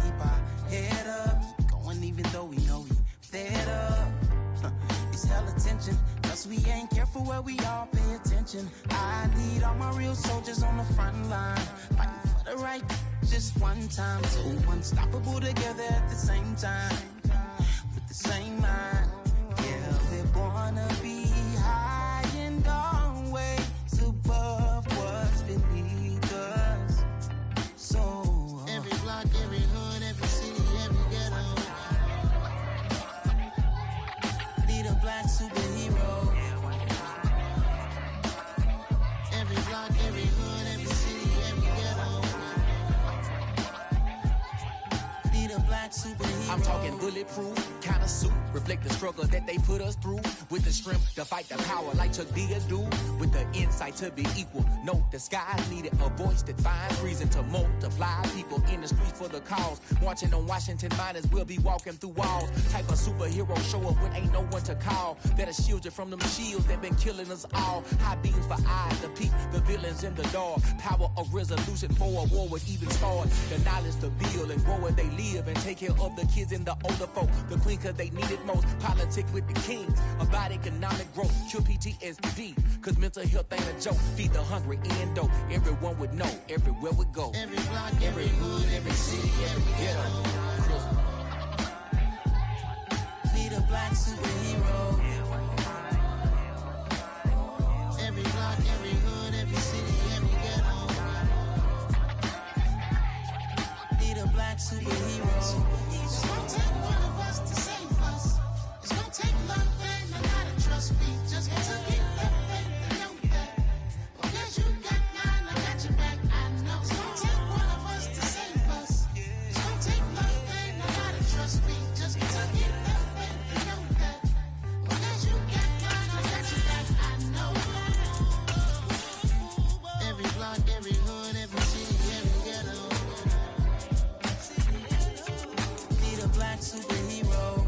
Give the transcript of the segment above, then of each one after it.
keep our head up, going even though we know we fed up. It's hella tension, cause we ain't careful where we all pay attention. I need all my real soldiers on the front line, fighting for the right just one time. So unstoppable together at the same time, with the same mind. Yeah, we're gonna be high and always above what's beneath us. So every block, every hood, every city, every ghetto need a black superhero. Every block, every hood, every city, every ghetto Need a black superhero. I'm talking bulletproof kind of suit, reflect the struggle that they put us through, with the strength to fight the power like Chuck D do, with the insight to be equal. No disguise needed, a voice that finds reason to multiply people in the streets for the cause. Marching on Washington miners, we'll be walking through walls. Type of superhero show up when ain't no one to call, that'll shield you from them shields that been killing us all. High beams for eyes to peek the villains in the dark. Power of resolution for a war would even start. The knowledge to build and grow where they live and take care of the kids and the older folk. The queen cause they need it most. Politics with the kings about economic growth. Cure PTSD cause mental health ain't a joke. Feed the hungry and dope. Everyone would know everywhere we go. Every block, every hood, every city, every ghetto Need a black superhero. Every block, every hood, every city, every ghetto Need a black superhero. It's gonna take one of us to save us. It's gonna take love and a lot of trust. We just got to get that faith and know that. Well, guess you got mine, I got your back, I know. It's gonna take one of us to save us. It's gonna take love and a lot of trust. We just got to get that faith and know that. Well, guess you got mine, I got your back, I know. Every block, every hood, every city, every ghetto Need a black superhero.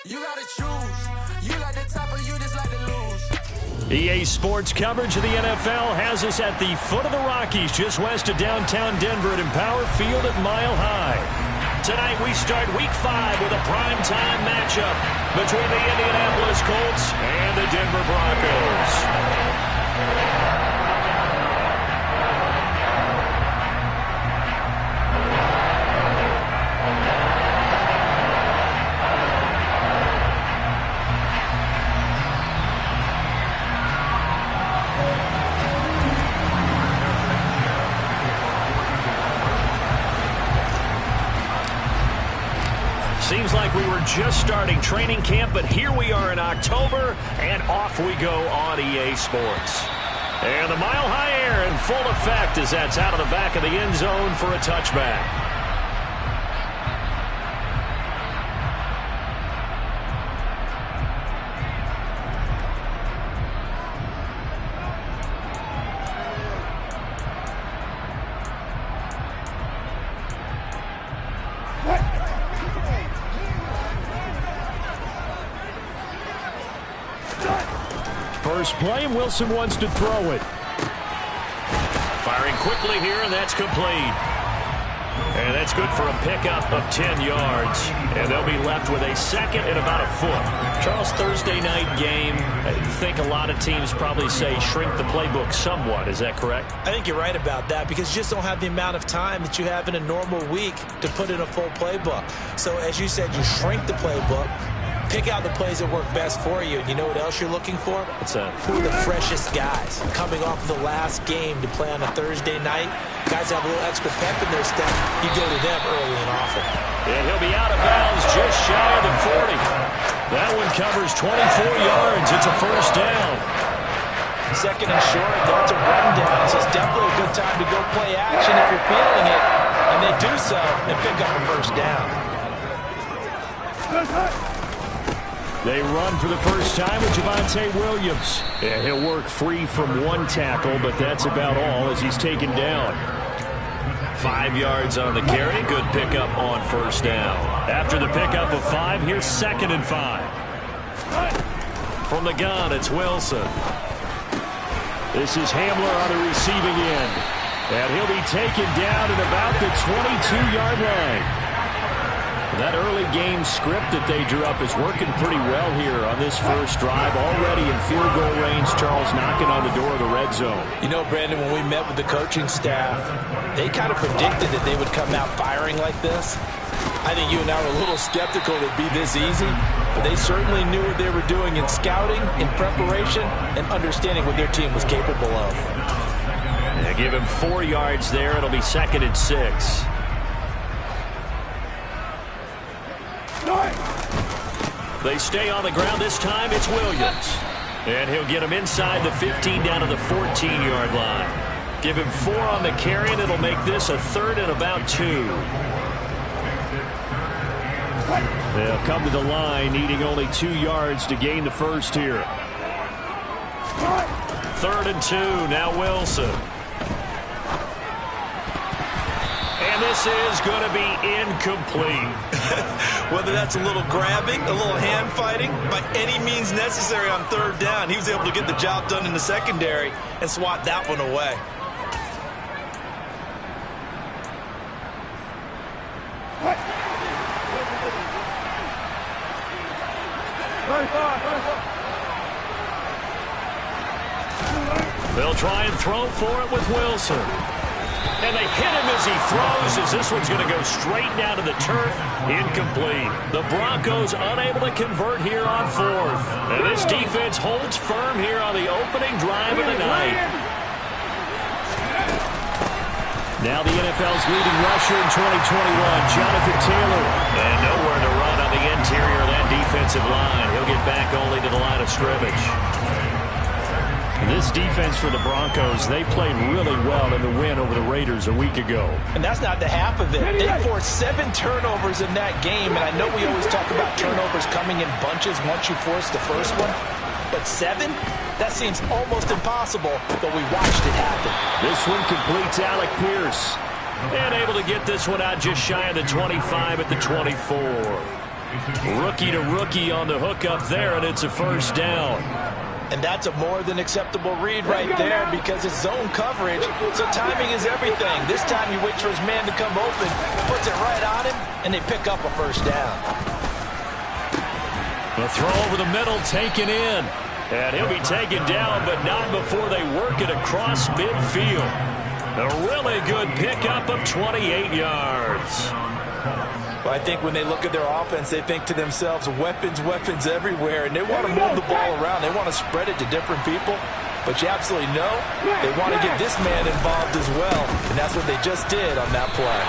You gotta choose. You like the top or you just like to lose. EA Sports coverage of the NFL has us at the foot of the Rockies, just west of downtown Denver at Empower Field at Mile High. Tonight we start Week 5 with a primetime matchup between the Indianapolis Colts and the Denver Broncos. Seems like we were just starting training camp, but here we are in October, and off we go on EA Sports. And the Mile High air in full effect as that's out of the back of the end zone for a touchback. First play, Wilson wants to throw it. Firing quickly here, and that's complete. And that's good for a pickup of 10 yards. And they'll be left with a second and about a foot. Charles, Thursday night game, I think a lot of teams probably say shrink the playbook somewhat. Is that correct? I think you're right about that because you just don't have the amount of time that you have in a normal week to put in a full playbook. So as you said, you shrink the playbook. Pick out the plays that work best for you. And you know what else you're looking for? What's that? Who are the freshest guys coming off of the last game to play on a Thursday night? Guys have a little extra pep in their step. You go to them early and often. And he'll be out of bounds just shy of the 40. That one covers 24 yards. It's a first down. Second and short, that's a run down. So it's definitely a good time to go play action if you're feeling it. And they do so and pick up a first down. They run for the first time with Javonte Williams. And he'll work free from one tackle, but that's about all as he's taken down. 5 yards on the carry. Good pickup on first down. After the pickup of 5, here's 2nd and 5. From the gun, it's Wilson. This is Hamler on the receiving end. And he'll be taken down at about the 22-yard line. That early game script that they drew up is working pretty well here on this first drive. Already in field goal range, Charles, knocking on the door of the red zone. You know, Brandon, when we met with the coaching staff, they kind of predicted that they would come out firing like this. I think you and I were a little skeptical it'd be this easy, but they certainly knew what they were doing in scouting, in preparation, and understanding what their team was capable of. They give him 4 yards there. It'll be 2nd and 6. They stay on the ground. This time it's Williams. And he'll get him inside the 15 down to the 14-yard line. Give him 4 on the carry, and it'll make this a 3rd and about 2. They'll come to the line, needing only 2 yards to gain the first here. 3rd and 2, now Wilson. And this is going to be incomplete. Whether that's a little grabbing, a little hand fighting, by any means necessary on 3rd down, he was able to get the job done in the secondary and swat that one away. They'll try and throw for it with Wilson. And they hit him as he throws, as this one's going to go straight down to the turf. Incomplete. The Broncos unable to convert here on 4th. And this defense holds firm here on the opening drive of the night. Now the NFL's leading rusher in 2021, Jonathan Taylor. And nowhere to run on the interior of that defensive line. He'll get back only to the line of scrimmage. This defense for the Broncos, they played really well in the win over the Raiders a week ago. And that's not the half of it. They forced 7 turnovers in that game, and I know we always talk about turnovers coming in bunches once you force the first one. But 7? That seems almost impossible, but we watched it happen. This one completes Alec Pierce. And able to get this one out just shy of the 25 at the 24. Rookie to rookie on the hook up there, and it's a first down. And that's a more than acceptable read right there because it's zone coverage, so timing is everything. This time he waits for his man to come open, puts it right on him, and they pick up a first down. The throw over the middle taken in. And he'll be taken down, but not before they work it across midfield. A really good pickup of 28 yards. Well, I think when they look at their offense, they think to themselves, weapons, weapons everywhere, and they want to move the ball around. They want to spread it to different people, but you absolutely know they want to get this man involved as well, and that's what they just did on that play.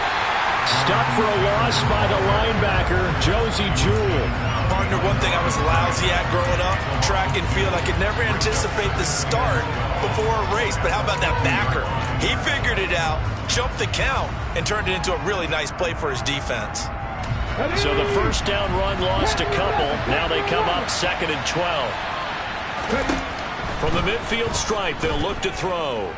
Stuck for a loss by the linebacker, Josie Jewell. Partner, one thing I was lousy at growing up, track and field, I could never anticipate the start before a race, but how about that backer? He figured it out, jumped the count, and turned it into a really nice play for his defense. So the first down run lost a couple. Now they come up 2nd and 12. From the midfield stripe, they'll look to throw.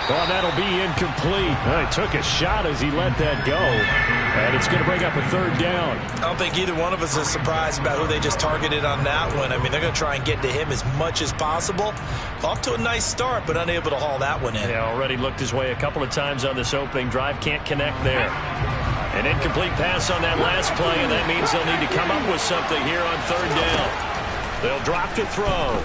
Well, that'll be incomplete. He took a shot as he let that go. And it's going to bring up a 3rd down. I don't think either one of us is surprised about who they just targeted on that one. I mean, they're going to try and get to him as much as possible. Off to a nice start, but unable to haul that one in. Yeah, already looked his way a couple of times on this opening drive. Can't connect there. An incomplete pass on that last play, and that means they'll need to come up with something here on 3rd down. They'll drop to throw.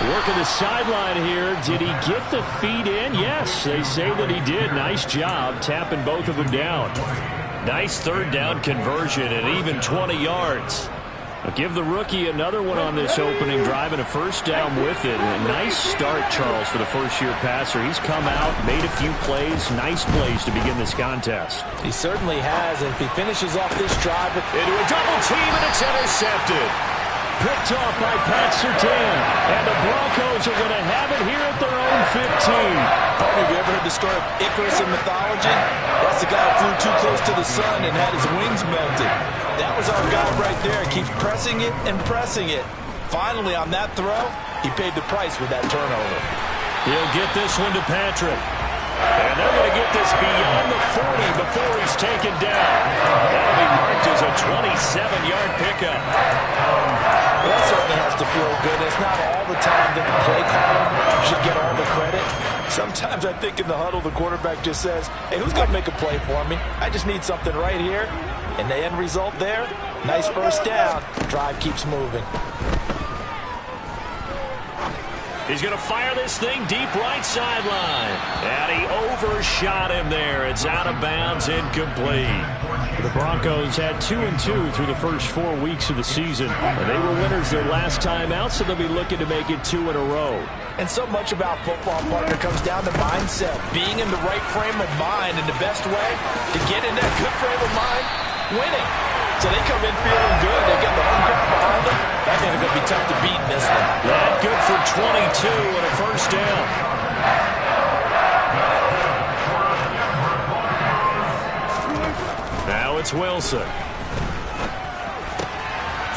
Working the sideline here. Did he get the feet in? Yes, they say that he did. Nice job tapping both of them down. Nice 3rd down conversion and even 20 yards. I'll give the rookie another one on this opening drive and a first down with it. A nice start, Charles, for the first-year passer. He's come out, made a few plays, nice plays to begin this contest. He certainly has, and if he finishes off this drive into a double team, and it's intercepted. Picked off by Pat Surtain. And the Broncos are going to have it here at their own 15. Have you ever heard the story of Icarus in mythology? That's the guy who flew too close to the sun and had his wings melted. That was our guy right there. Keeps pressing it and pressing it. Finally, on that throw, he paid the price with that turnover. He'll get this one to Patrick. And they're going to get this beyond the 40 before he's taken down. That'll be marked as a 27-yard pickup. Well, that certainly has to feel good. It's not all the time that the play caller should get all the credit. Sometimes I think in the huddle, the quarterback just says, hey, who's going to make a play for me? I just need something right here. And the end result there, nice first down. Drive keeps moving. He's going to fire this thing deep right sideline. And he overshot him there. It's out of bounds, incomplete. The Broncos had 2-2 through the first 4 weeks of the season. And they were winners their last time out, so they'll be looking to make it 2 in a row. And so much about football, partner, comes down to mindset. Being in the right frame of mind, and the best way to get in that good frame of mind, winning. So they come in feeling good. They got the home crowd behind them. I think it's going to be tough to beat in this one. That good for 22 and a first down. Now it's Wilson.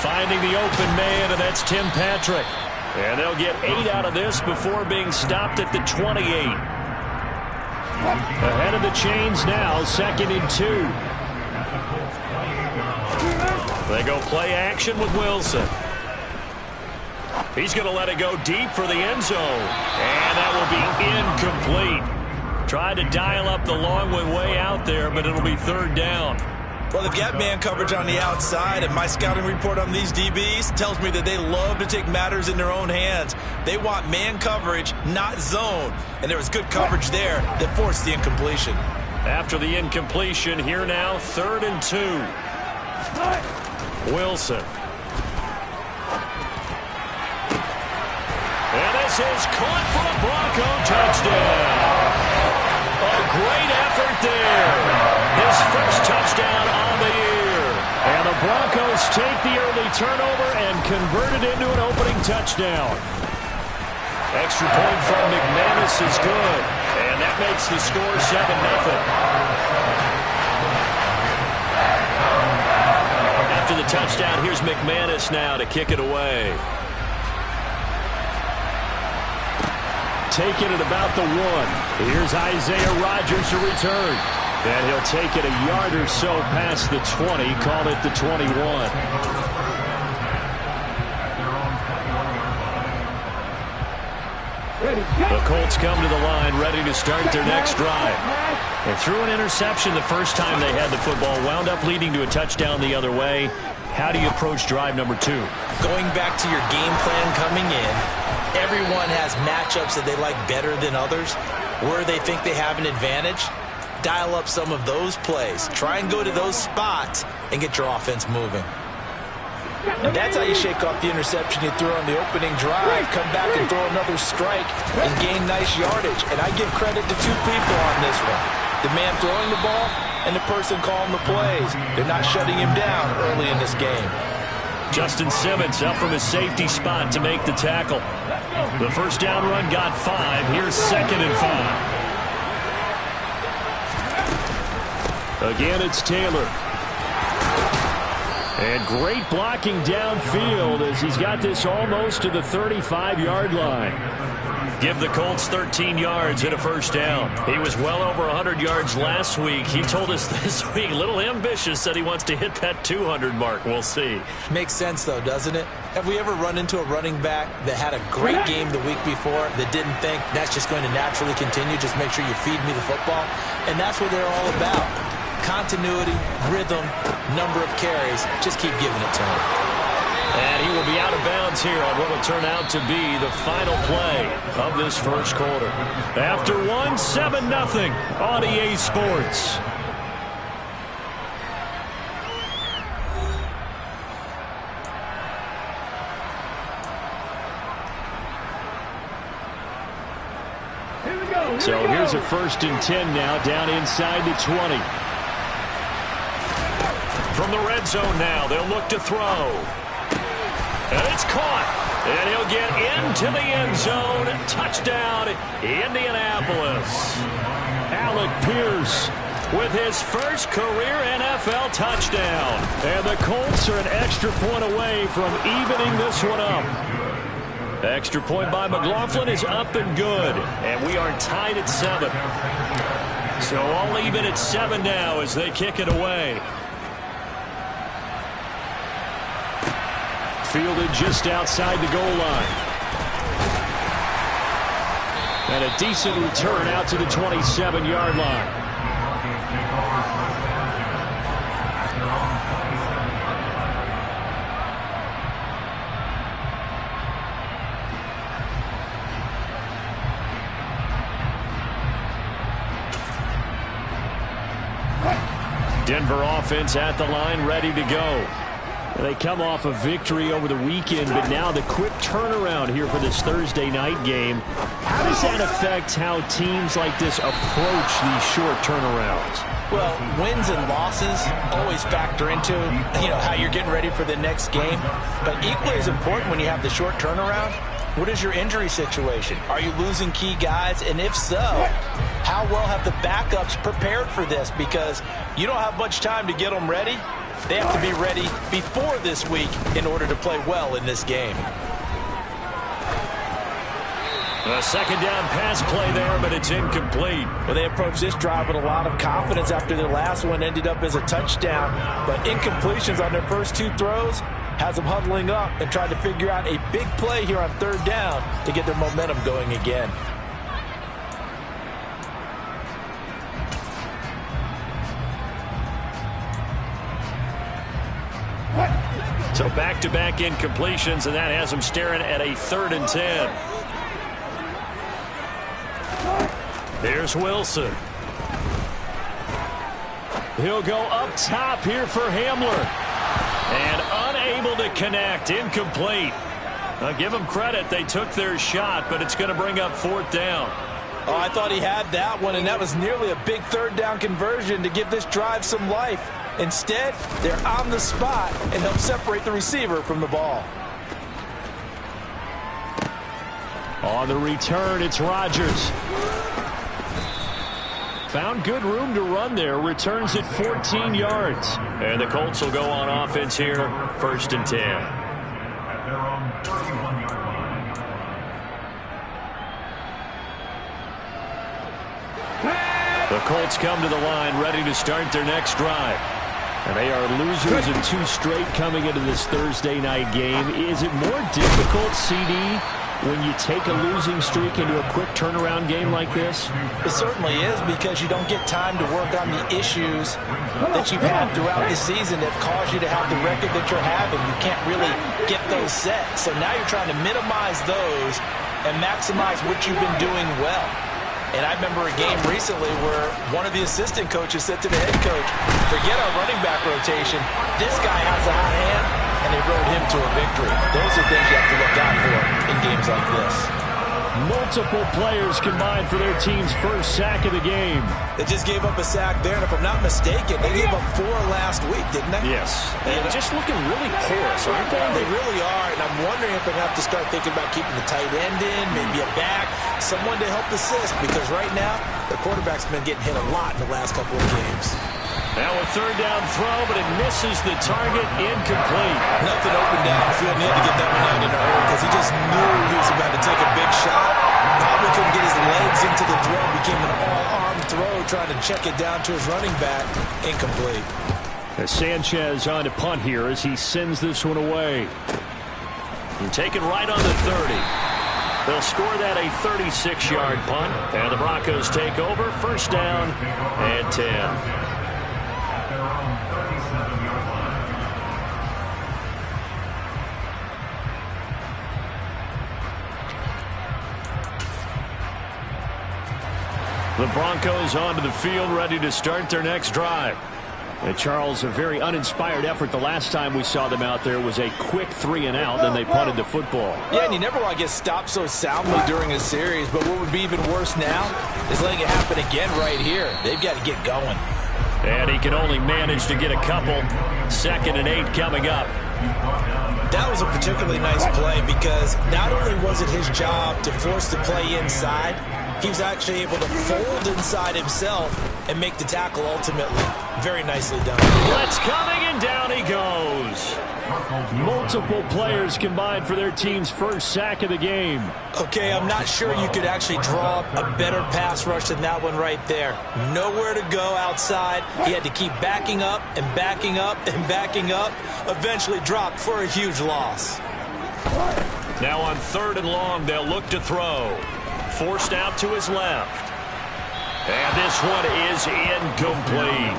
Finding the open man, and that's Tim Patrick. And they'll get 8 out of this before being stopped at the 28. Ahead of the chains now, 2nd and 2. They go play action with Wilson. He's going to let it go deep for the end zone. And that will be incomplete. Tried to dial up the long way out there, but it'll be 3rd down. Well, they've got man coverage on the outside, and my scouting report on these DBs tells me that they love to take matters in their own hands. They want man coverage, not zone. And there was good coverage there that forced the incompletion. After the incompletion, here now, 3rd and 2. Wilson. And this is caught for a Bronco touchdown. A great effort there. His first touchdown on the year. And the Broncos take the early turnover and convert it into an opening touchdown. Extra point from McManus is good. And that makes the score 7-0. After the touchdown, here's McManus now to kick it away. Taking it about the 1. Here's Isaiah Rodgers to return. And he'll take it a yard or so past the 20, call it the 21. The Colts come to the line, ready to start their next drive. They threw an interception the first time they had the football, wound up leading to a touchdown the other way. How do you approach drive number 2? Going back to your game plan coming in, everyone has matchups that they like better than others. Where they think they have an advantage, dial up some of those plays. Try and go to those spots and get your offense moving. And that's how you shake off the interception you threw on the opening drive. Come back and throw another strike and gain nice yardage. And I give credit to 2 people on this one. The man throwing the ball and the person calling the plays. They're not shutting him down early in this game. Justin Simmons up from his safety spot to make the tackle. The first down run got 5. Here's 2nd and 5. Again, it's Taylor. And great blocking downfield as he's got this almost to the 35-yard line. Give the Colts 13 yards and a first down. He was well over 100 yards last week. He told us this week, a little ambitious, said he wants to hit that 200 mark. We'll see. Makes sense, though, doesn't it? Have we ever run into a running back that had a great game the week before that didn't think that's just going to naturally continue? Just make sure you feed me the football. And that's what they're all about. Continuity, rhythm, number of carries. Just keep giving it to him. And he will be out of bounds here on what will turn out to be the final play of this first quarter. After 1, 7-0 on EA Sports. So here's a 1st and 10 now, down inside the 20. From the red zone now, they'll look to throw. And it's caught. And he'll get into the end zone. Touchdown, Indianapolis. Alec Pierce with his first career NFL touchdown. And the Colts are an extra point away from evening this one up. Extra point by McLaughlin is up and good. And we are tied at 7. So all even at 7 now as they kick it away. Fielded just outside the goal line. And a decent return out to the 27-yard line. Denver offense at the line, ready to go. They come off a victory over the weekend, but now the quick turnaround here for this Thursday night game. How does that affect how teams like this approach these short turnarounds? Well, wins and losses always factor into, how you're getting ready for the next game. But equally as important when you have the short turnaround, what is your injury situation? Are you losing key guys? And if so, how well have the backups prepared for this? Because you don't have much time to get them ready. They have to be ready before this week in order to play well in this game. A second down pass play there, but it's incomplete. Well, they approached this drive with a lot of confidence after their last one ended up as a touchdown. But incompletions on their first 2 throws has them huddling up and trying to figure out a big play here on 3rd down to get their momentum going again. So back-to-back incompletions, and that has them staring at a 3rd and 10. Here's Wilson. He'll go up top here for Hamler. And unable to connect. Incomplete. I'll give them credit. They took their shot, but it's going to bring up 4th down. Oh, I thought he had that one, and that was nearly a big 3rd down conversion to give this drive some life. Instead, they're on the spot and help separate the receiver from the ball. On the return, it's Rodgers. Found good room to run there. Returns at 14 yards. And the Colts will go on offense here. 1st and 10. At their own 31-yard line. The Colts come to the line, ready to start their next drive. And they are losers in 2 straight coming into this Thursday night game. Is it more difficult, CD, when you take a losing streak into a quick turnaround game like this? It certainly is, because you don't get time to work on the issues that you've had throughout the season that have caused you to have the record that you're having. You can't really get those set. So now you're trying to minimize those and maximize what you've been doing well. And I remember a game recently where one of the assistant coaches said to the head coach, forget our running back rotation. This guy has a hot hand, and they rode him to a victory. Those are things you have to look out for in games like this. Multiple players combined for their team's first sack of the game. They just gave up a sack there, and if I'm not mistaken, they gave up 4 last week, didn't they? Yes. And just looking really porous, aren't they? They really are, and I'm wondering if they're going to have to start thinking about keeping the tight end in, maybe a back, someone to help assist, because right now, the quarterback's been getting hit a lot in the last couple of games. Now a 3rd down throw, but it misses the target. Incomplete. Nothing open downfield. He had to get that one out in a hurry because he just knew he was about to take a big shot. Probably couldn't get his legs into the throw. Became an all-arm throw trying to check it down to his running back. Incomplete. Sanchez on to punt here as he sends this one away. And taken right on the 30. They'll score that a 36-yard punt. And the Broncos take over. 1st down and 10. The Broncos onto the field, ready to start their next drive. And Charles, a very uninspired effort the last time we saw them out there was a quick 3 and out, then they punted the football. Yeah, and you never want to get stopped so soundly during a series, but what would be even worse now is letting it happen again right here. They've got to get going. And he can only manage to get a couple. 2nd and 8 coming up. That was a particularly nice play because not only was it his job to force the play inside, he was actually able to fold inside himself and make the tackle ultimately. Very nicely done. Blitz coming, and down he goes. Multiple players combined for their team's first sack of the game. Okay, I'm not sure you could actually draw up a better pass rush than that one right there. Nowhere to go outside. He had to keep backing up and backing up and backing up. Eventually dropped for a huge loss. Now on 3rd and long, they'll look to throw. Forced out to his left. And this one is incomplete.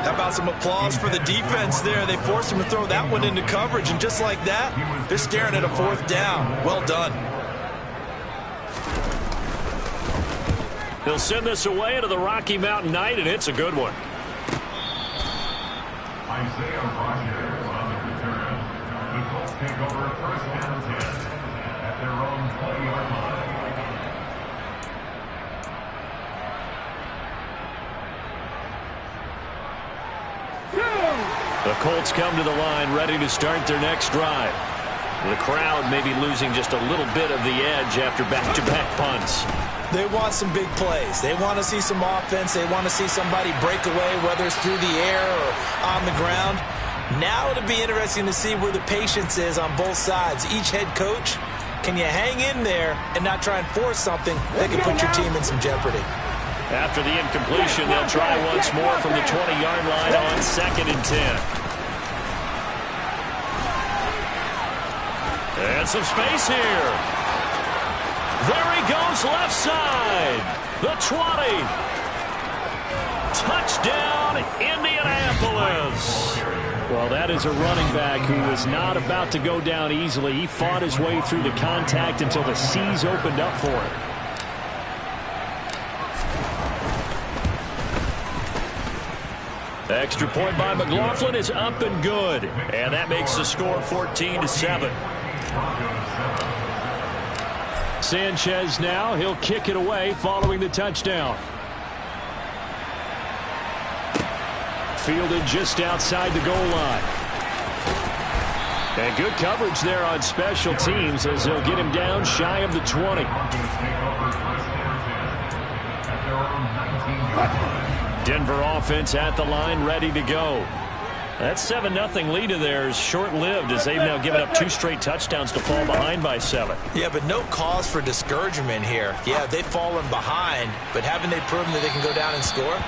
How about some applause for the defense there? They forced him to throw that one into coverage, and just like that, they're staring at a 4th down. Well done. They'll send this away into the Rocky Mountain Night, and it's a good one. Isaiah Rogers on the return. The Colts take over 1st and 10 at their own 20-yard line. The Colts come to the line ready to start their next drive. The crowd may be losing just a little bit of the edge after back-to-back punts. They want some big plays. They want to see some offense. They want to see somebody break away, whether it's through the air or on the ground. Now it'll be interesting to see where the patience is on both sides. Each head coach, can you hang in there and not try and force something that could put your team in some jeopardy? After the incompletion, they'll try once more from the 20-yard line on 2nd and 10. And some space here. There he goes left side. The 20. Touchdown, Indianapolis. Well, that is a running back who was not about to go down easily. He fought his way through the contact until the seas opened up for him. Extra point by McLaughlin is up and good. And that makes the score 14-7. Sanchez now. He'll kick it away following the touchdown. Fielded just outside the goal line. And good coverage there on special teams as they'll get him down shy of the 20. Denver offense at the line, ready to go. That 7-0 lead of theirs short-lived as they've now given up 2 straight touchdowns to fall behind by 7. Yeah, but no cause for discouragement here. Yeah, they've fallen behind, but haven't they proven that they can go down and score?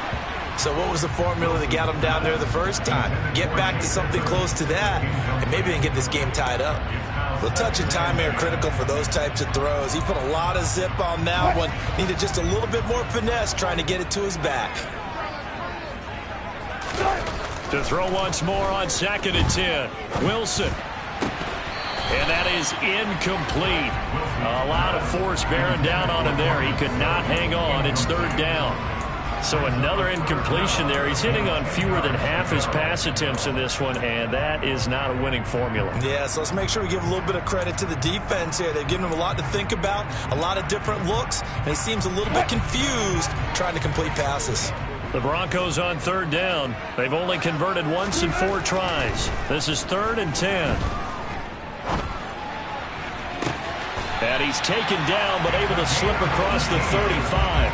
So what was the formula that got them down there the first time? Get back to something close to that, and maybe they can get this game tied up. A little touch and time here critical for those types of throws. He put a lot of zip on that one. Needed just a little bit more finesse trying to get it to his back. To throw once more on 2nd and 10. Wilson. And that is incomplete. A lot of force bearing down on him there. He could not hang on. It's 3rd down. So another incompletion there. He's hitting on fewer than half his pass attempts in this one, and that is not a winning formula. Yeah, so let's make sure we give a little bit of credit to the defense here. They've given him a lot to think about, a lot of different looks, and he seems a little bit confused trying to complete passes. The Broncos on 3rd down. They've only converted once in 4 tries. This is 3rd and 10. And he's taken down, but able to slip across the 35.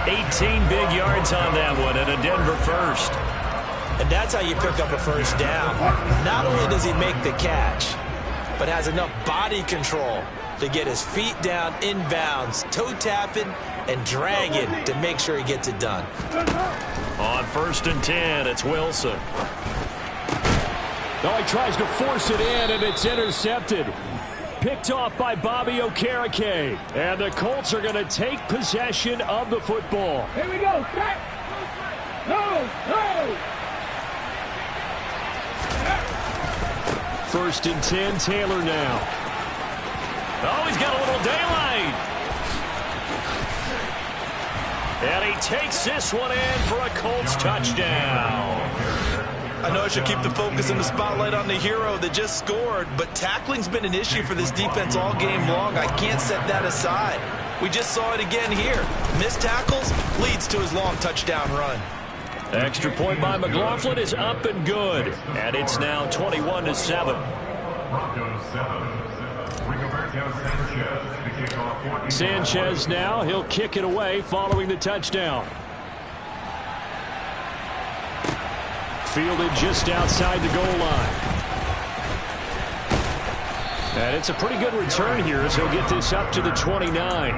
18 big yards on that one, and a Denver first. And that's how you pick up a first down. Not only does he make the catch, but has enough body control to get his feet down inbounds, toe tapping and dragging to make sure he gets it done. On 1st and 10, it's Wilson. Oh, he tries to force it in, and it's intercepted. Picked off by Bobby Okereke. And the Colts are going to take possession of the football. Here we go. Set. No. 1st and 10, Taylor now. Oh, he's got a little daylight. And he takes this one in for a Colts touchdown. I know I should keep the focus and the spotlight on the hero that just scored, but tackling's been an issue for this defense all game long. I can't set that aside. We just saw it again here. Missed tackles leads to his long touchdown run. Extra point by McLaughlin is up and good. And it's now 21-7. Sanchez now. He'll kick it away following the touchdown. Fielded just outside the goal line. And it's a pretty good return here as he'll get this up to the 29.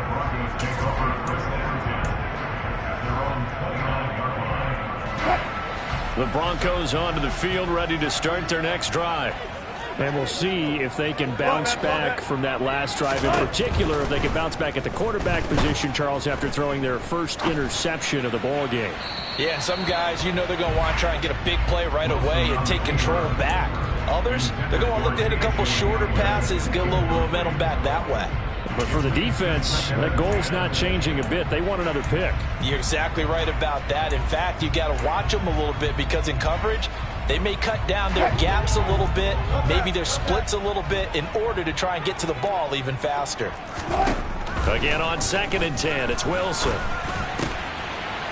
The Broncos onto the field, ready to start their next drive. And we'll see if they can bounce back from that last drive. In particular, if they can bounce back at the quarterback position, Charles, after throwing their first interception of the ball game. Yeah, some guys, you know they're going to want to try and get a big play right away and take control back. Others, they're going to look to hit a couple shorter passes, get a little momentum back that way. But for the defense, that goal's not changing a bit. They want another pick. You're exactly right about that. In fact, you got to watch them a little bit because in coverage, they may cut down their gaps a little bit, maybe their splits a little bit in order to try and get to the ball even faster. Again on 2nd and 10, it's Wilson.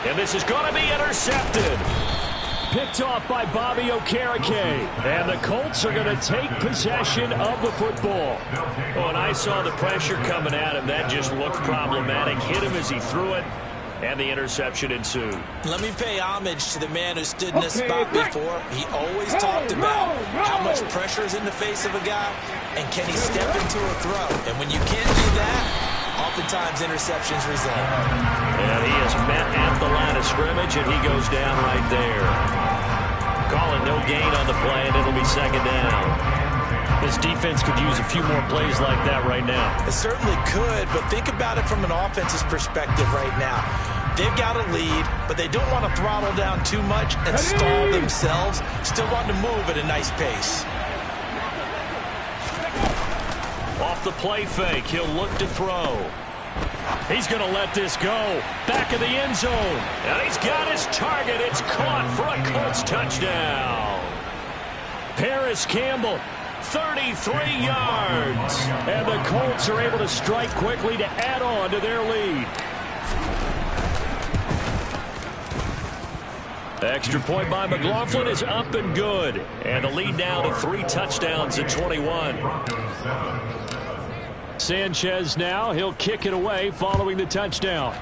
And this is going to be intercepted. Picked off by Bobby Okereke. And the Colts are going to take possession of the football. Oh, and I saw the pressure coming at him. That just looked problematic. Hit him as he threw it. And the interception ensued. Let me pay homage to the man who stood in this spot before. He always talked about how much pressure is in the face of a guy and can he step into a throw. And when you can't do that, oftentimes interceptions result. And he is met at the line of scrimmage, and he goes down right there. Calling no gain on the play, and it'll be 2nd down. This defense could use a few more plays like that right now. It certainly could, but think about it from an offense's perspective right now. They've got a lead, but they don't want to throttle down too much and stall themselves. Still want to move at a nice pace. Off the play fake, he'll look to throw. He's going to let this go. Back of the end zone. And he's got his target. It's caught for a Colts touchdown. Paris Campbell, 33 yards. And the Colts are able to strike quickly to add on to their lead. Extra point by McLaughlin is up and good. And the lead now to 3 touchdowns at 21. Sanchez now, he'll kick it away following the touchdown.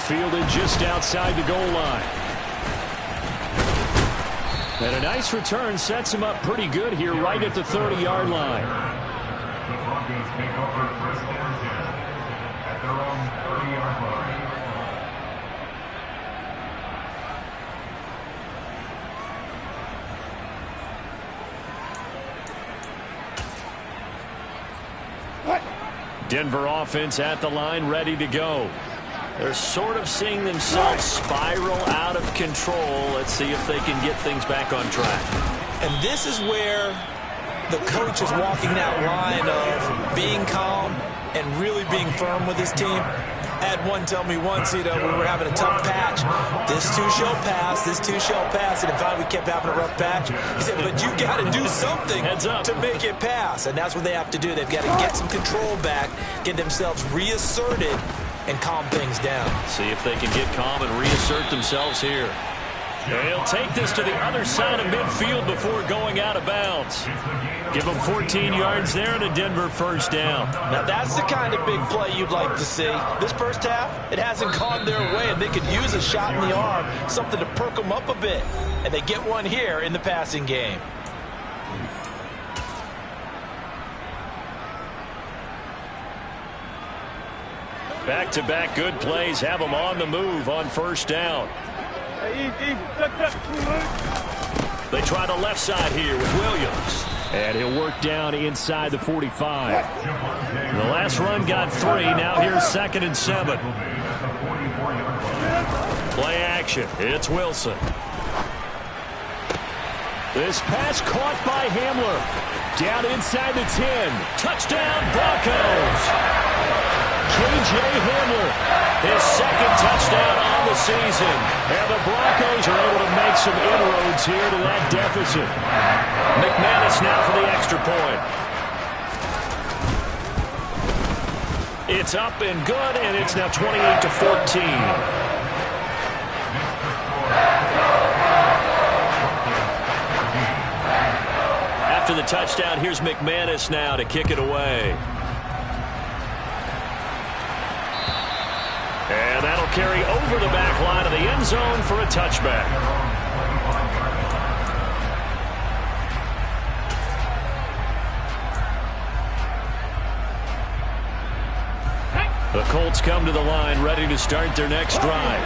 Fielded just outside the goal line. And a nice return sets him up pretty good here right at the 30-yard line. The Broncos take over 1st and 10 at their own 30-yard line. Denver offense at the line, ready to go. They're sort of seeing themselves spiral out of control. Let's see if they can get things back on track. And this is where the coach is walking that line of being calm and really being firm with his team. I had one tell me once, we were having a tough patch. This too shall pass, this too shall pass. And in fact, we kept having a rough patch. He said, but you got to do something to make it pass. And that's what they have to do. They've got to get some control back, get themselves reasserted, and calm things down. See if they can get calm and reassert themselves here. And he'll take this to the other side of midfield before going out of bounds. Give them 14 yards there and a Denver 1st down. Now that's the kind of big play you'd like to see. This first half, it hasn't gone their way, and they could use a shot in the arm, something to perk them up a bit. And they get one here in the passing game. Back-to-back good plays have them on the move on 1st down. They try the left side here with Williams. And he'll work down inside the 45. The last run got 3. Now here's 2nd and 7. Play action. It's Wilson. This pass caught by Hamler. Down inside the 10. Touchdown Broncos. K.J. Hamler, his 2nd touchdown on the season. And the Broncos are able to make some inroads here to that deficit. McManus now for the extra point. It's up and good, and it's now 28-14. After the touchdown, here's McManus now to kick it away. And that'll carry over the back line of the end zone for a touchback. The Colts come to the line ready to start their next drive.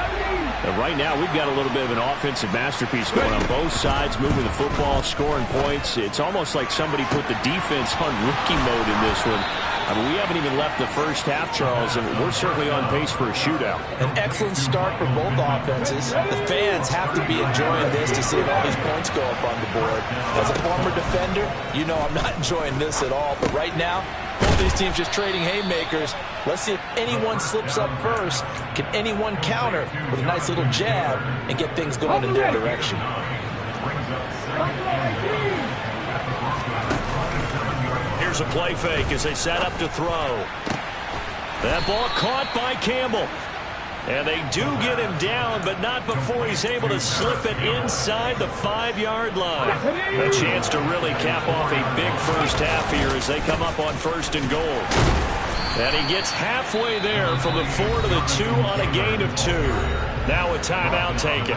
And right now we've got a little bit of an offensive masterpiece going on both sides, moving the football, scoring points. It's almost like somebody put the defense on rookie mode in this one. I mean, we haven't even left the first half, Charles, and we're certainly on pace for a shootout. An excellent start for both offenses. The fans have to be enjoying this to see all these points go up on the board. As a former defender, you know I'm not enjoying this at all. But right now, both these teams just trading haymakers. Let's see if anyone slips up first. Can anyone counter with a nice little jab and get things going in their direction? Here's a play fake as they set up to throw. That ball caught by Campbell. And they do get him down, but not before he's able to slip it inside the 5-yard line. A chance to really cap off a big first half here as they come up on 1st and goal. And he gets halfway there from the 4 to the 2 on a gain of 2. Now a timeout taken.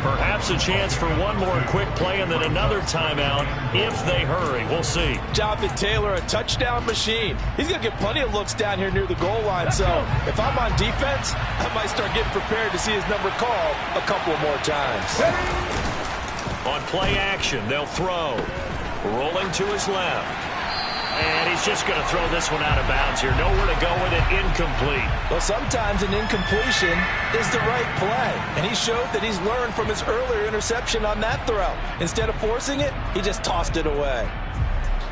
Perhaps a chance for one more quick play and then another timeout if they hurry. We'll see. Jonathan Taylor, a touchdown machine. He's going to get plenty of looks down here near the goal line. So if I'm on defense, I might start getting prepared to see his number called a couple more times. On play action, they'll throw. Rolling to his left. And he's just going to throw this one out of bounds here. Nowhere to go with it. Incomplete. Well, sometimes an incompletion is the right play. And he showed that he's learned from his earlier interception on that throw. Instead of forcing it, he just tossed it away.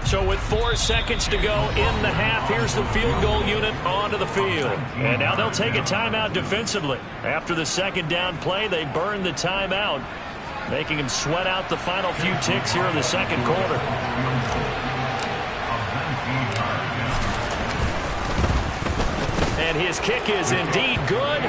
So with 4 seconds to go in the half, here's the field goal unit onto the field. And now they'll take a timeout defensively. After the second down play, they burn the timeout, making him sweat out the final few ticks here in the second quarter. And his kick is indeed good.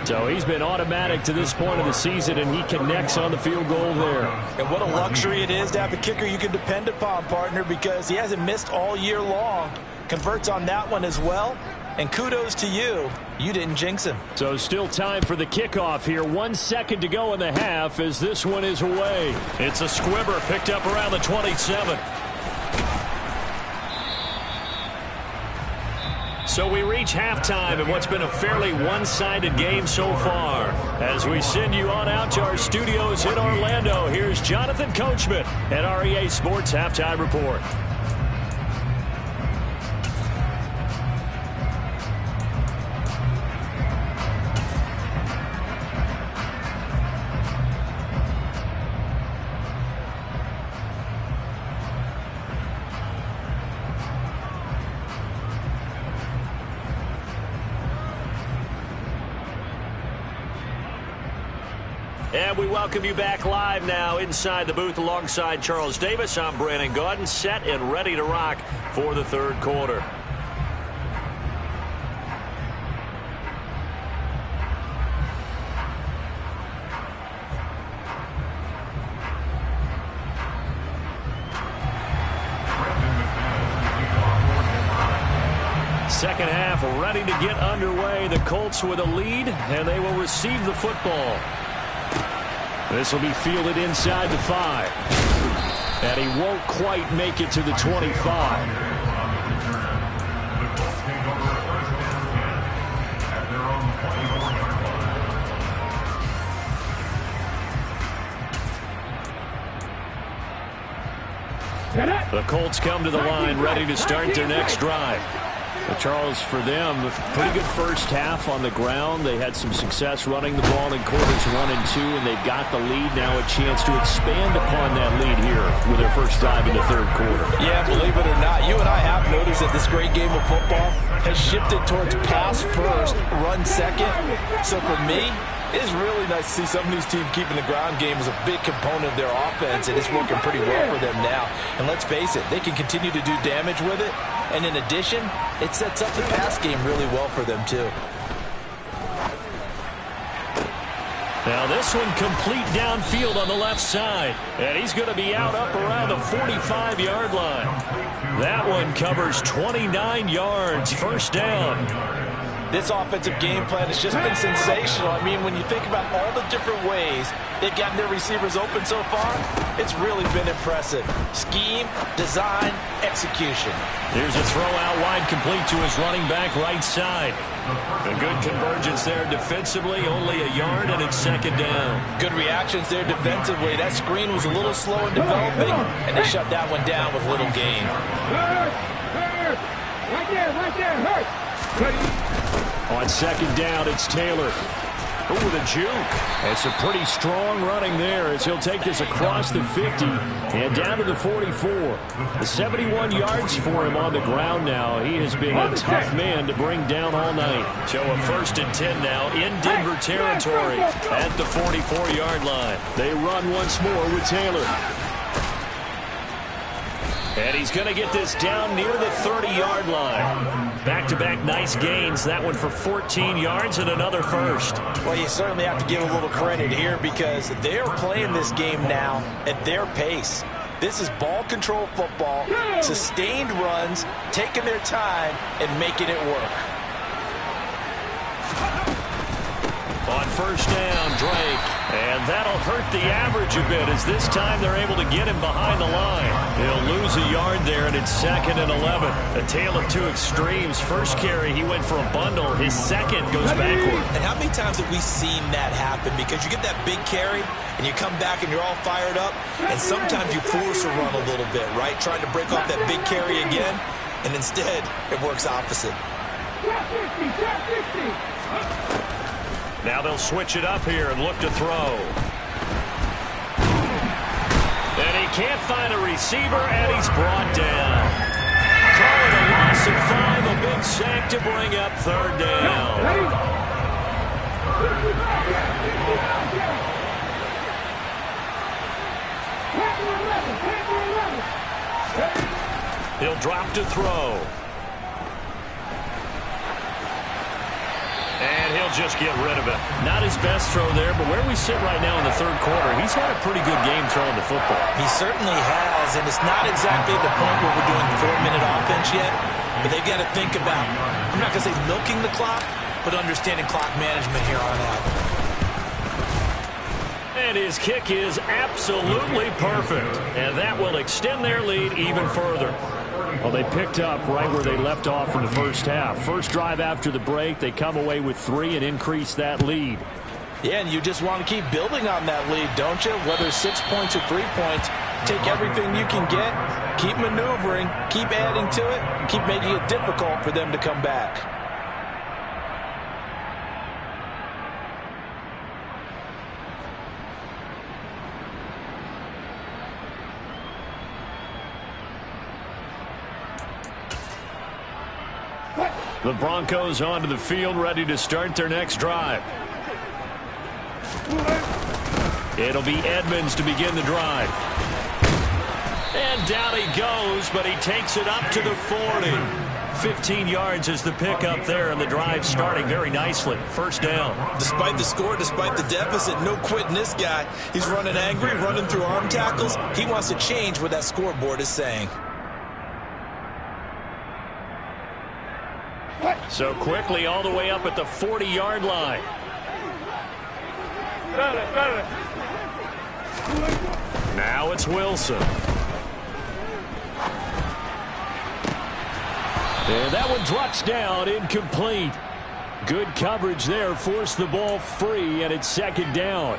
So he's been automatic to this point of the season, and he connects on the field goal there. And what a luxury it is to have a kicker you can depend upon, partner, because he hasn't missed all year long. Converts on that one as well. And kudos to you. You didn't jinx him. So still time for the kickoff here. 1 second to go in the half as this one is away. It's a squibber picked up around the 27. So we reach halftime in what's been a fairly one-sided game so far. As we send you on out to our studios in Orlando, here's Jonathan Coachman at REA Sports Halftime Report. And we welcome you back live now inside the booth alongside Charles Davis. I'm Brandon Gaudin, set and ready to rock for the third quarter. Second half ready to get underway. The Colts with a lead, and they will receive the football. This will be fielded inside the 5. And he won't quite make it to the 25. The Colts come to the line ready to start their next drive. But Charles, for them, a pretty good first half on the ground. They had some success running the ball in quarters 1 and 2, and they've got the lead. Now a chance to expand upon that lead here with their first drive in the third quarter. Yeah, believe it or not, you and I have noticed that this great game of football has shifted towards pass first, run second. So for me, it's really nice to see some of these teams keeping the ground game as a big component of their offense, and it's working pretty well for them now. And let's face it, they can continue to do damage with it. And in addition, it sets up the pass game really well for them, too. Now this one complete downfield on the left side. And he's going to be out up around the 45-yard line. That one covers 29 yards. First down. This offensive game plan has just been sensational. I mean, when you think about all the different ways they've gotten their receivers open so far, it's really been impressive. Scheme, design, execution. Here's a throw out wide, complete to his running back right side. A good convergence there defensively, only a yard, and it's second down. Good reactions there defensively. That screen was a little slow in developing, and they shut that one down with little gain. Right there, hurt. On second down, it's Taylor. Ooh, the juke. It's a pretty strong running there as he'll take this across the 50 and down to the 44. The 71 yards for him on the ground now. He has been a tough man to bring down all night. So a 1st and 10 now in Denver territory at the 44-yard line. They run once more with Taylor. And he's going to get this down near the 30-yard line. Back-to-back nice gains. That one for 14 yards and another first. Well, you certainly have to give a little credit here because they're playing this game now at their pace. This is ball control football, sustained runs, taking their time, and making it work. On first down, Drake. And that'll hurt the average a bit as this time they're able to get him behind the line. He'll lose a yard there, and it's 2nd and 11. A tale of two extremes. First carry, he went for a bundle. His second goes backward. And how many times have we seen that happen? Because you get that big carry, and you come back and you're all fired up, and sometimes you force a run a little bit, right? Trying to break off that big carry again, and instead it works opposite. Now they'll switch it up here and look to throw. And he can't find a receiver, and he's brought down. Call it a loss of 5, a big sack to bring up 3rd down. He'll drop to throw. And he'll just get rid of it. Not his best throw there, but where we sit right now in the 3rd quarter, he's had a pretty good game throwing the football. He certainly has, and it's not exactly the point where we're doing 4-minute offense yet, but they've got to think about, I'm not going to say milking the clock, but understanding clock management here on out. And his kick is absolutely perfect. And that will extend their lead even further. Well, they picked up right where they left off in the first half. First drive after the break, they come away with 3 and increase that lead. Yeah, and you just want to keep building on that lead, don't you? Whether 6 points or 3 points, take everything you can get, keep maneuvering, keep adding to it, keep making it difficult for them to come back. The Broncos onto the field, ready to start their next drive. It'll be Edmonds to begin the drive. And down he goes, but he takes it up to the 40. 15 yards is the pickup there, and the drive starting very nicely. First down. Despite the score, despite the deficit, no quitting this guy. He's running angry, running through arm tackles. He wants to change what that scoreboard is saying. So quickly all the way up at the 40-yard line. Now it's Wilson. And that one drops down, incomplete. Good coverage there, forced the ball free, and it's 2nd down.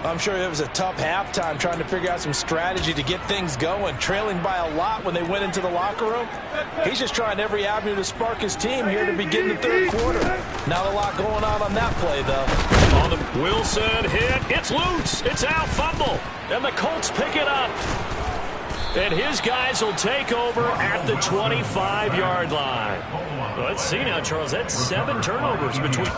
I'm sure it was a tough halftime trying to figure out some strategy to get things going, trailing by a lot when they went into the locker room. He's just trying every avenue to spark his team here to begin the 3rd quarter. Not a lot going on that play, though. On the Wilson hit, it's loose, it's out, fumble, and the Colts pick it up. And his guys will take over at the 25-yard line. Well, let's see now, Charles, that's 7 turnovers between...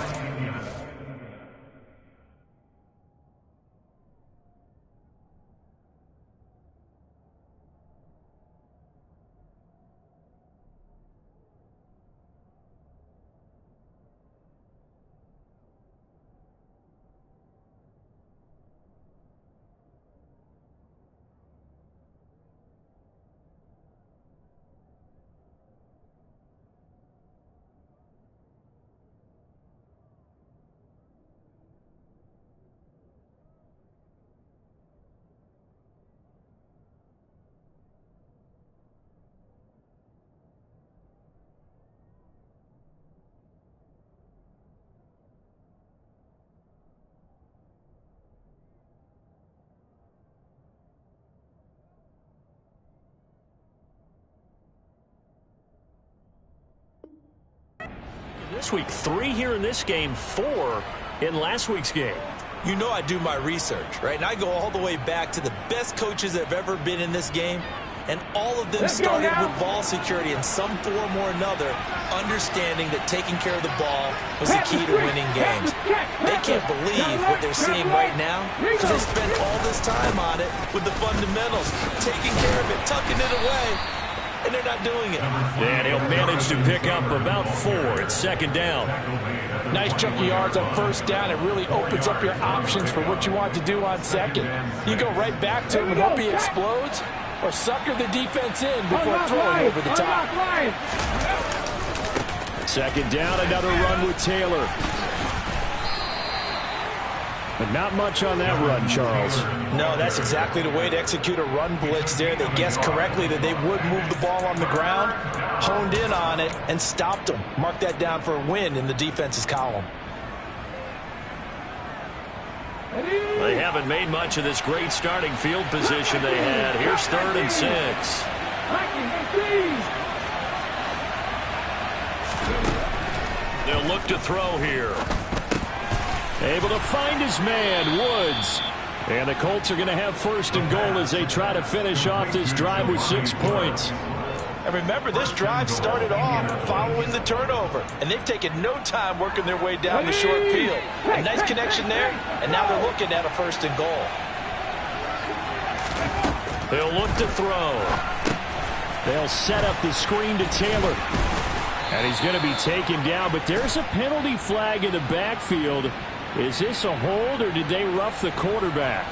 this week, 3 here in this game, 4 in last week's game. You know I do my research, right? And I go all the way back to the best coaches that have ever been in this game. And all of them started with ball security in some form or another, understanding that taking care of the ball was the key to winning games. They can't believe what they're seeing right now because they spent all this time on it with the fundamentals, taking care of it, tucking it away, and they're not doing it. And he'll manage to pick up about 4 at second down. Nice chunk of yards on first down. It really opens up your options for what you want to do on second. You go right back to him and hope he explodes, or sucker the defense in before throwing over the top. Second down, another run with Taylor. But not much on that run, Charles. No, that's exactly the way to execute a run blitz there. They guessed correctly that they would move the ball on the ground, honed in on it, and stopped them. Mark that down for a win in the defense's column. They haven't made much of this great starting field position they had. Here's 3rd and 6. They'll look to throw here. Able to find his man, Woods. And the Colts are going to have 1st and goal as they try to finish off this drive with 6 points. And remember, this drive started off following the turnover, and they've taken no time working their way down the short field. A nice connection there, and now they're looking at a 1st and goal. They'll look to throw. They'll set up the screen to Taylor. And he's going to be taken down, but there's a penalty flag in the backfield. Is this a hold, or did they rough the quarterback?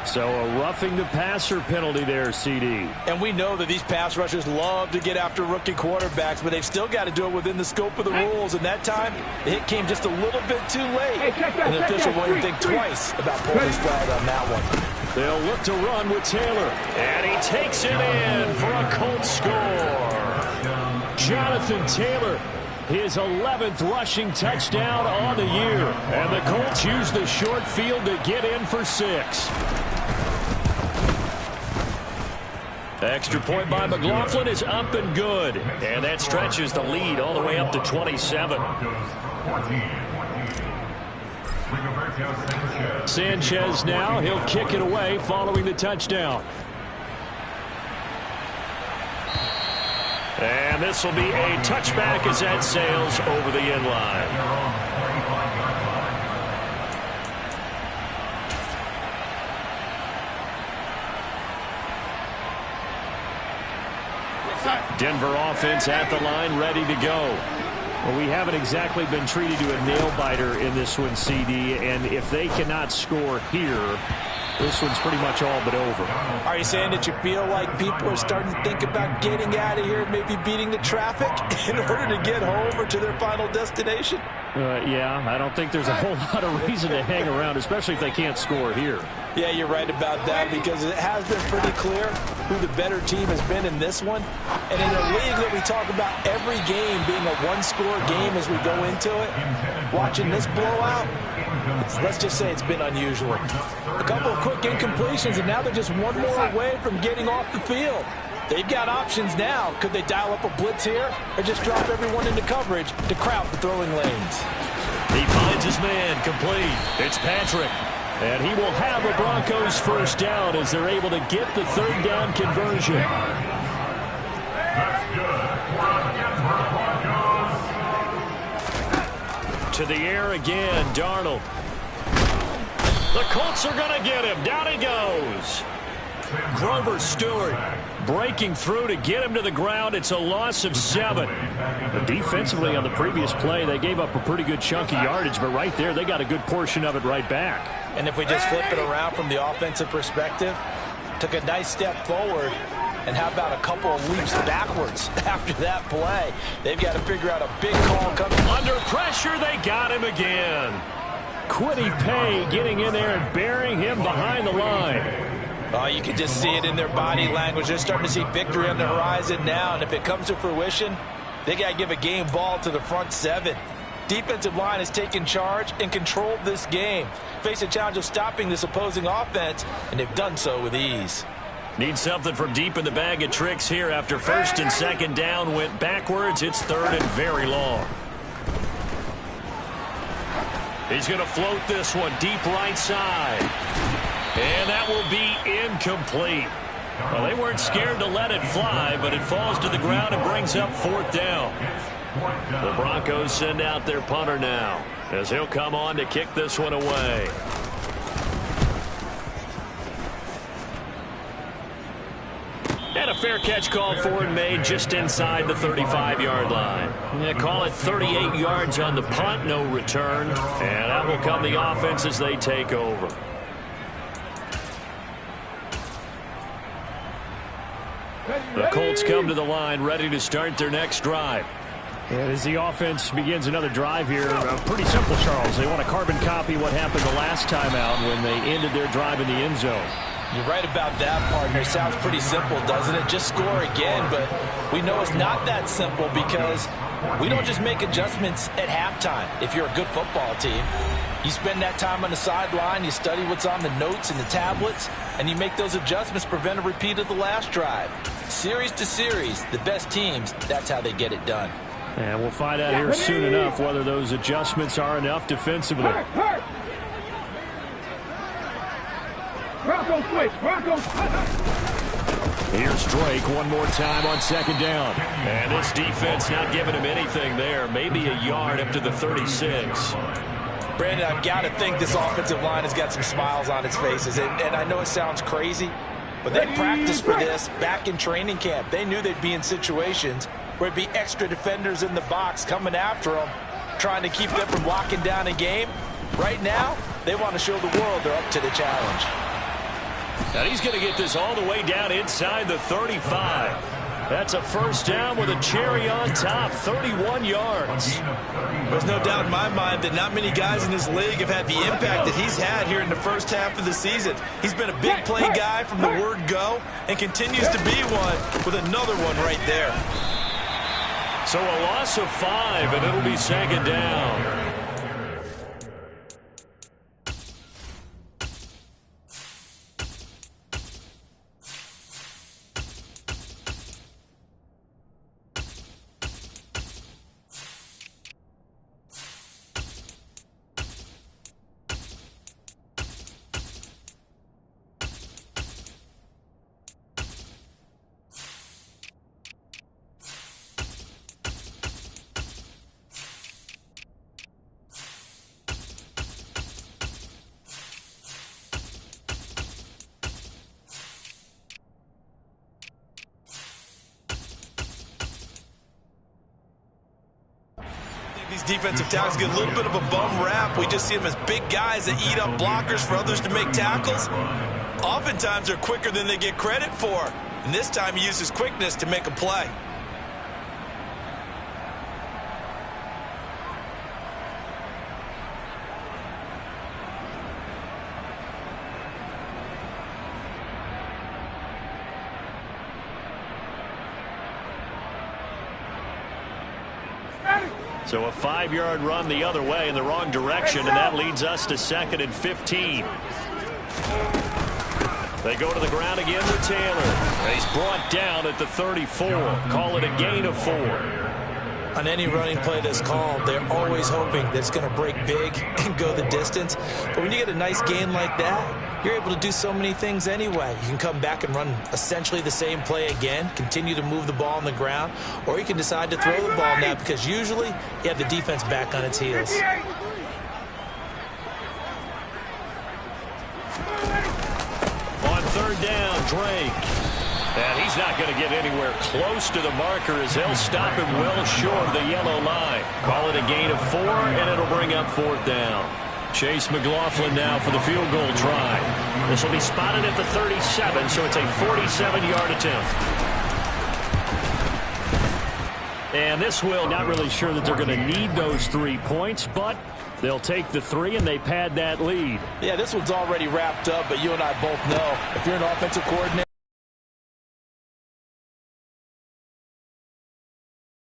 So a roughing the passer penalty there, CD. And we know that these pass rushers love to get after rookie quarterbacks, but they've still got to do it within the scope of the rules. And that time, the hit came just a little bit too late. And the official won't even think twice about pulling his flag on that one. They'll look to run with Taylor. And he takes it in for a Colts score. Jonathan Taylor, his 11th rushing touchdown on the year. And the Colts use the short field to get in for 6. Extra point by McLaughlin is up and good. And that stretches the lead all the way up to 27. Sanchez now, he'll kick it away following the touchdown. And this will be a touchback as that sails over the end line. Denver offense at the line, ready to go. Well, we haven't exactly been treated to a nail-biter in this one, CD, and if they cannot score here, this one's pretty much all but over. Are you saying that you feel like people are starting to think about getting out of here, maybe beating the traffic in order to get home or to their final destination? Yeah, I don't think there's a whole lot of reason to hang around, especially if they can't score here. Yeah, you're right about that, because it has been pretty clear who the better team has been in this one. And in a league that we talk about every game being a one-score game as we go into it, watching this blowout, let's just say it's been unusual. A couple of quick incompletions, and now they're just one more away from getting off the field. They've got options now. Could they dial up a blitz here or just drop everyone into coverage to crowd the throwing lanes? He finds his man complete. It's Patrick. And he will have a Broncos 1st down as they're able to get the 3rd down conversion. That's good. Broncos. To the air again, Darnold. The Colts are going to get him. Down he goes. Grover Stewart breaking through to get him to the ground. It's a loss of 7. But defensively on the previous play, they gave up a pretty good chunk of yardage, but right there, they got a good portion of it right back. And if we just flip it around from the offensive perspective, took a nice step forward, and how about a couple of leaps backwards after that play? They've got to figure out a big call coming. Under pressure, they got him again. Quiddy Pay getting in there and burying him behind the line. Oh, you can just see it in their body language. They're starting to see victory on the horizon now, and if it comes to fruition, they got to give a game ball to the front 7. Defensive line has taken charge and controlled this game. Face a challenge of stopping this opposing offense, and they've done so with ease. Need something from deep in the bag of tricks here after 1st and 2nd down went backwards. It's 3rd and very long. He's going to float this one deep right side. And that will be incomplete. Well, they weren't scared to let it fly, but it falls to the ground and brings up 4th down. The Broncos send out their punter now, as he'll come on to kick this one away. And a fair catch called for and made just inside the 35-yard line. They call it 38 yards on the punt, no return. And that will come the offense as they take over. The Colts come to the line, ready to start their next drive. And as the offense begins another drive here, pretty simple, Charles. They want to carbon copy what happened the last time out when they ended their drive in the end zone. You're right about that, partner. Sounds pretty simple, doesn't it? Just score again, but we know it's not that simple because we don't just make adjustments at halftime. If you're a good football team, you spend that time on the sideline, you study what's on the notes and the tablets, and you make those adjustments, prevent a repeat of the last drive. Series to series, the best teams, that's how they get it done. And we'll find out here soon enough whether those adjustments are enough defensively. Here's Drake one more time on 2nd down. And this defense not giving him anything there. Maybe a yard up to the 36. Brandon, I've got to think this offensive line has got some smiles on its faces. And I know it sounds crazy, but they practiced for this back in training camp. They knew they'd be in situations where it'd be extra defenders in the box coming after them, trying to keep them from locking down a game. Right now, they want to show the world they're up to the challenge. Now he's going to get this all the way down inside the 35. That's a 1st down with a cherry on top, 31 yards. There's no doubt in my mind that not many guys in this league have had the impact that he's had here in the first half of the season. He's been a big play guy from the word go and continues to be one with another one right there. So a loss of 5, and it'll be 2nd down. These defensive tackles get a little bit of a bum rap. We just see them as big guys that eat up blockers for others to make tackles. Oftentimes, they're quicker than they get credit for. And this time, he uses quickness to make a play. So a 5-yard run the other way in the wrong direction, and that leads us to 2nd and 15. They go to the ground again with Taylor. And he's brought down at the 34. Call it a gain of 4. On any running play that's called, they're always hoping that it's going to break big and go the distance. But when you get a nice gain like that, you're able to do so many things anyway. You can come back and run essentially the same play again, continue to move the ball on the ground, or you can decide to throw the ball now because usually you have the defense back on its heels. On 3rd down, Drake. And he's not going to get anywhere close to the marker as they'll stop him well short of the yellow line. Call it a gain of 4, and it'll bring up 4th down. Chase McLaughlin now for the field goal try. This will be spotted at the 37, so it's a 47-yard attempt. And this will, not really sure that they're going to need those 3 points, but they'll take the 3 and they pad that lead. Yeah, this one's already wrapped up, but you and I both know if you're an offensive coordinator,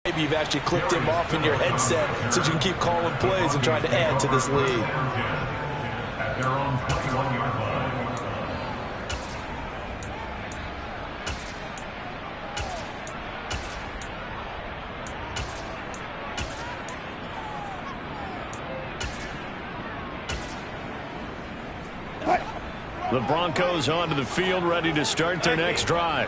maybe you've actually clicked him off in your headset so you can keep calling plays and trying to add to this lead. At their own 21-yard line. The Broncos onto the field, ready to start their next drive.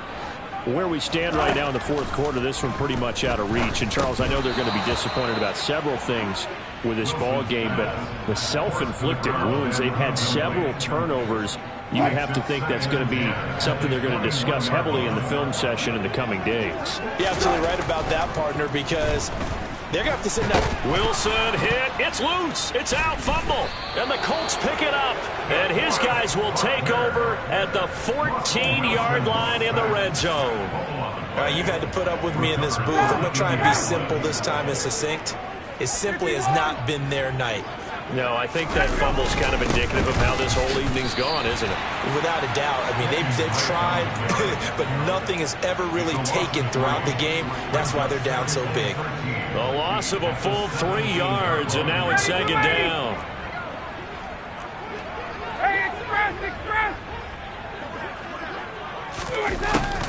Where we stand right now in the fourth quarter, this one pretty much out of reach. And, Charles, I know they're going to be disappointed about several things with this ball game, but the self-inflicted wounds, they've had several turnovers. You would have to think that's going to be something they're going to discuss heavily in the film session in the coming days. You're absolutely right about that, partner, because they're going to have to sit down. Wilson hit. It's loose. It's out. Fumble. And the Colts pick it up. And his guys will take over at the 14-yard line in the red zone. All right, you've had to put up with me in this booth. I'm going to try and be simple this time and succinct. It simply has not been their night. No, I think that fumble's kind of indicative of how this whole evening's gone, isn't it? Without a doubt. I mean, they've tried, but nothing is ever really taken throughout the game. That's why they're down so big. A loss of a full 3 yards, and now it's second down.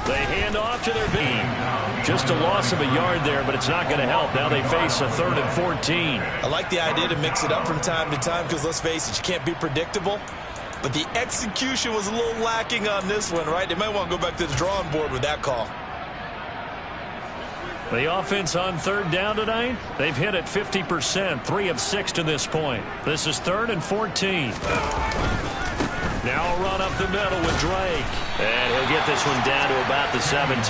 They hand off to their team. Just a loss of a yard there, but it's not going to help. Now they face a 3rd and 14. I like the idea to mix it up from time to time because, let's face it, you can't be predictable. But the execution was a little lacking on this one, right? They might want to go back to the drawing board with that call. The offense on 3rd down tonight, they've hit it 50%, 3 of 6 to this point. This is 3rd and 14. Now a run up the middle with Drake. And he'll get this one down to about the 17.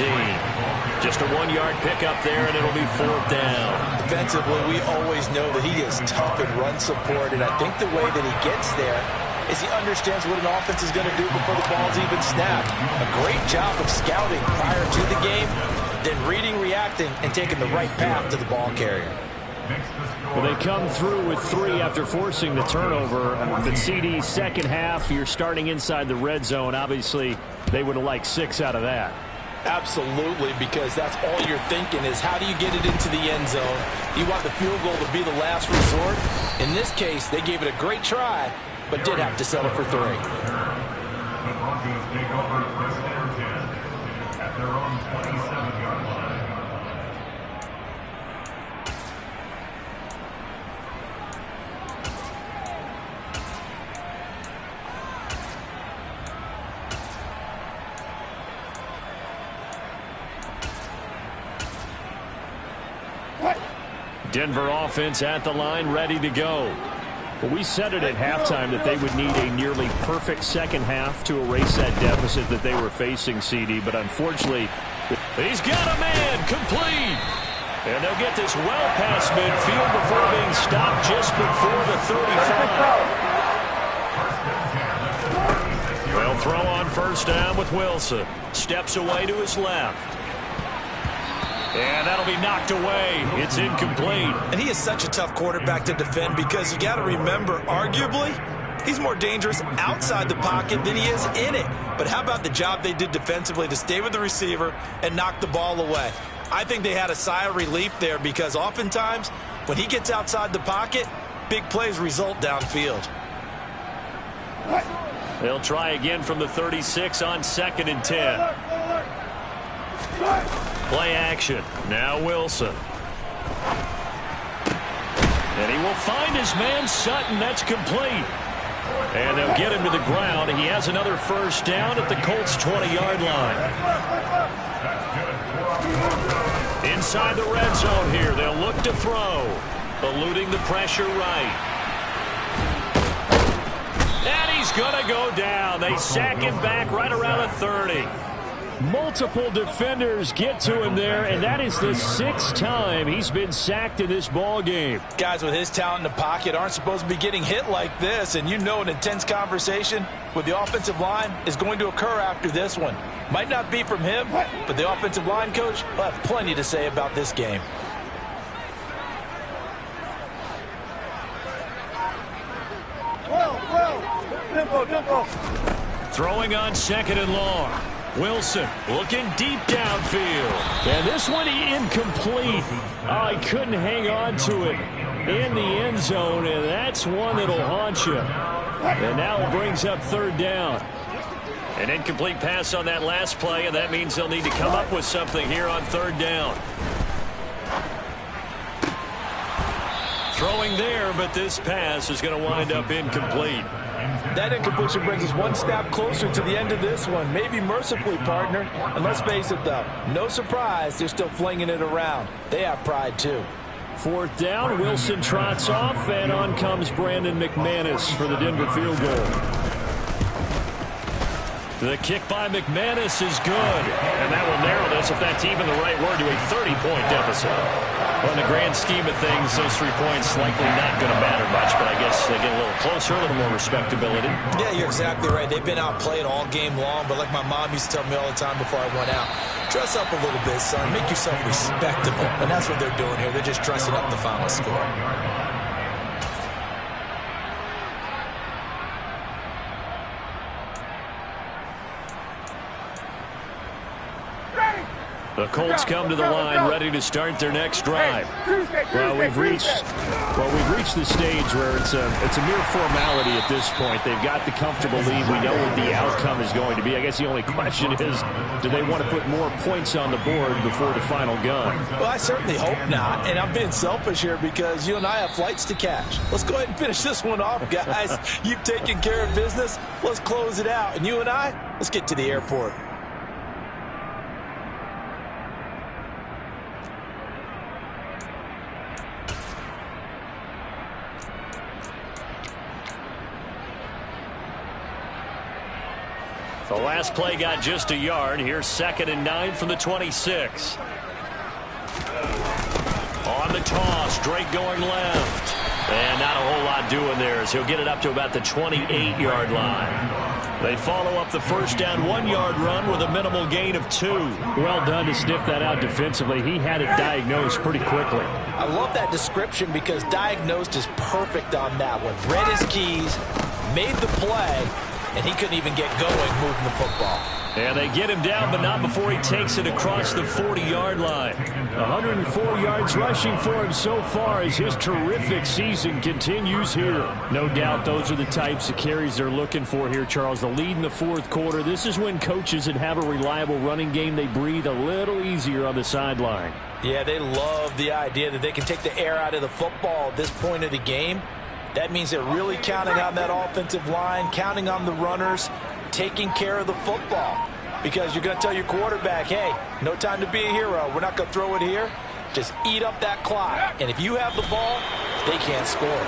Just a 1-yard pickup there, and it'll be 4th down. Defensively, we always know that he is tough in run support, and I think the way that he gets there is he understands what an offense is going to do before the ball's even snapped. A great job of scouting prior to the game, then reading, reacting, and taking the right path to the ball carrier. Well, they come through with 3 after forcing the turnover. The CD's second half, you're starting inside the red zone. Obviously, they would have liked 6 out of that. Absolutely, because that's all you're thinking is how do you get it into the end zone? You want the field goal to be the last resort. In this case, they gave it a great try, but did have to settle for 3. The Broncos take over 1st and 10 at their own 27-yard line. Denver offense at the line, ready to go. Well, we said it at halftime that they would need a nearly perfect second half to erase that deficit that they were facing, CD. But unfortunately, he's got a man complete. And they'll get this well past midfield before being stopped just before the 35. They'll throw on 1st down with Wilson. Steps away to his left. And that'll be knocked away. It's incomplete. And he is such a tough quarterback to defend because you got to remember, arguably, he's more dangerous outside the pocket than he is in it. But how about the job they did defensively to stay with the receiver and knock the ball away? I think they had a sigh of relief there because oftentimes when he gets outside the pocket, big plays result downfield. They'll try again from the 36 on 2nd and 10. Play action. Now Wilson. And he will find his man Sutton. That's complete. And they'll get him to the ground. He has another 1st down at the Colts' 20-yard line. Inside the red zone here. They'll look to throw. Eluding the pressure right. And he's going to go down. They sack him back right around the 30. Multiple defenders get to him there, and that is the 6th time he's been sacked in this ball game. Guys with his talent in the pocket aren't supposed to be getting hit like this, and you know an intense conversation with the offensive line is going to occur after this one. Might not be from him, but the offensive line coach will have plenty to say about this game. Throwing on 2nd and long. Wilson looking deep downfield. And this one incomplete. Oh, he couldn't hang on to it in the end zone, and that's one that'll haunt you. And now it brings up 3rd down. An incomplete pass on that last play, and that means they'll need to come up with something here on 3rd down. Throwing there, but this pass is going to wind up incomplete. That incompletion brings us one step closer to the end of this one. Maybe mercifully, partner. And let's face it, though, no surprise, they're still flinging it around. They have pride, too. 4th down, Wilson trots off, and on comes Brandon McManus for the Denver field goal. The kick by McManus is good, and that will narrow this, if that's even the right word, to a 30-point deficit. Well, in the grand scheme of things, those 3 points likely not going to matter much, but I guess they get a little closer, a little more respectability. Yeah, you're exactly right. They've been outplayed all game long, but like my mom used to tell me all the time before I went out, dress up a little bit, son. Make yourself respectable. And that's what they're doing here. They're just dressing up the final score. The Colts come to the line, ready to start their next drive. Well, we've reached the stage where it's a mere formality at this point. They've got the comfortable lead. We know what the outcome is going to be. I guess the only question is, do they want to put more points on the board before the final gun? Well, I certainly hope not. And I'm being selfish here because you and I have flights to catch. Let's go ahead and finish this one off, guys. You've taken care of business. Let's close it out. And you and I, let's get to the airport. The last play got just a yard. Here's 2nd and 9 from the 26. On the toss, Drake going left. And not a whole lot doing there as he'll get it up to about the 28-yard line. They follow up the first down 1-yard run with a minimal gain of 2. Well done to sniff that out defensively. He had it diagnosed pretty quickly. I love that description because diagnosed is perfect on that one. Read his keys, made the play, and he couldn't even get going moving the football. And they get him down, but not before he takes it across the 40-yard line. 104 yards rushing for him so far as his terrific season continues here. No doubt those are the types of carries they're looking for here, Charles. The lead in the 4th quarter. This is when coaches that have a reliable running game, they breathe a little easier on the sideline. Yeah, they love the idea that they can take the air out of the football at this point of the game. That means they're really counting on that offensive line, counting on the runners, taking care of the football. Because you're going to tell your quarterback, hey, no time to be a hero. We're not going to throw it here. Just eat up that clock. And if you have the ball, they can't score.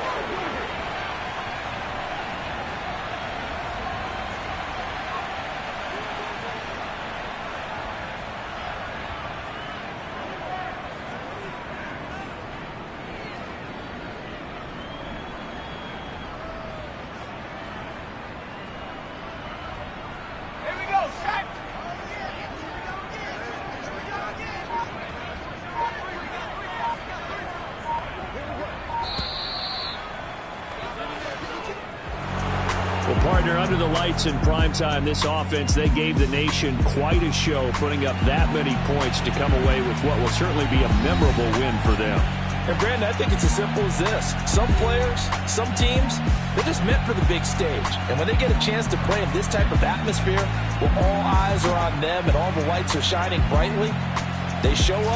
Partner, under the lights in primetime, this offense, they gave the nation quite a show, putting up that many points to come away with what will certainly be a memorable win for them. And Brandon, I think it's as simple as this. Some players, some teams, they're just meant for the big stage. And when they get a chance to play in this type of atmosphere, where all eyes are on them and all the lights are shining brightly, they show up.